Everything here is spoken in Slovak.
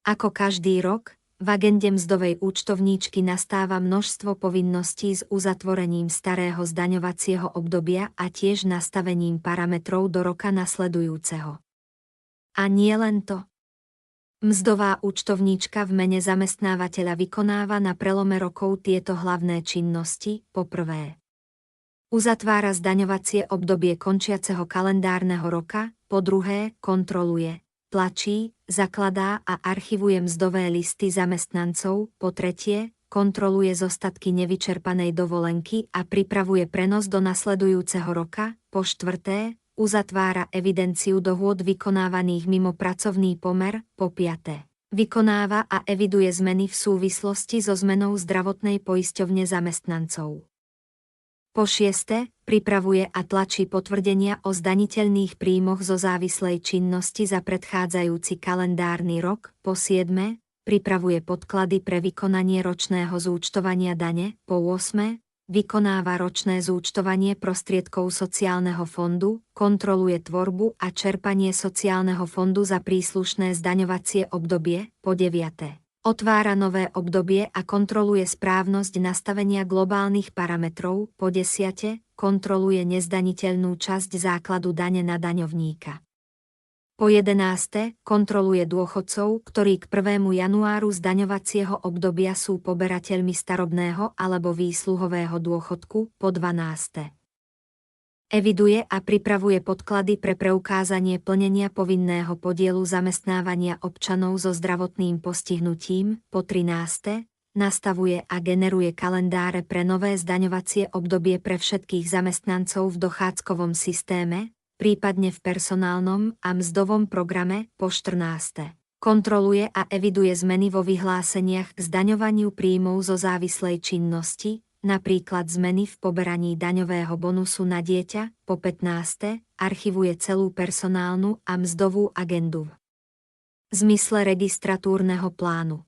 Ako každý rok, v agende mzdovej účtovníčky nastáva množstvo povinností s uzatvorením starého zdaňovacieho obdobia a tiež nastavením parametrov do roka nasledujúceho. A nie len to. Mzdová účtovníčka v mene zamestnávateľa vykonáva na prelome rokov tieto hlavné činnosti. Po prvé, uzatvára zdaňovacie obdobie končiaceho kalendárneho roka, po druhé, kontroluje, tlačí, zakladá a archivuje mzdové listy zamestnancov, po tretie, kontroluje zostatky nevyčerpanej dovolenky a pripravuje prenos do nasledujúceho roka, po štvrté, uzatvára evidenciu dohôd vykonávaných mimo pracovný pomer, po piate, vykonáva a eviduje zmeny v súvislosti so zmenou zdravotnej poisťovne zamestnancov. Po šieste, pripravuje a tlačí potvrdenia o zdaniteľných príjmoch zo závislej činnosti za predchádzajúci kalendárny rok, po siedme, pripravuje podklady pre vykonanie ročného zúčtovania dane, po 8, vykonáva ročné zúčtovanie prostriedkov sociálneho fondu, kontroluje tvorbu a čerpanie sociálneho fondu za príslušné zdaňovacie obdobie, po 9. Otvára nové obdobie a kontroluje správnosť nastavenia globálnych parametrov, po 10. Kontroluje nezdaniteľnú časť základu dane na daňovníka. Po 11. Kontroluje dôchodcov, ktorí k 1. januáru zdaňovacieho obdobia sú poberateľmi starobného alebo výsluhového dôchodku, po 12. Eviduje a pripravuje podklady pre preukázanie plnenia povinného podielu zamestnávania občanov so zdravotným postihnutím, po 13. Nastavuje a generuje kalendáre pre nové zdaňovacie obdobie pre všetkých zamestnancov v dochádzkovom systéme, prípadne v personálnom a mzdovom programe, po 14. Kontroluje a eviduje zmeny vo vyhláseniach k zdaňovaniu príjmov zo závislej činnosti, napríklad zmeny v poberaní daňového bonusu na dieťa, po 15. Archivuje celú personálnu a mzdovú agendu v zmysle registratúrneho plánu.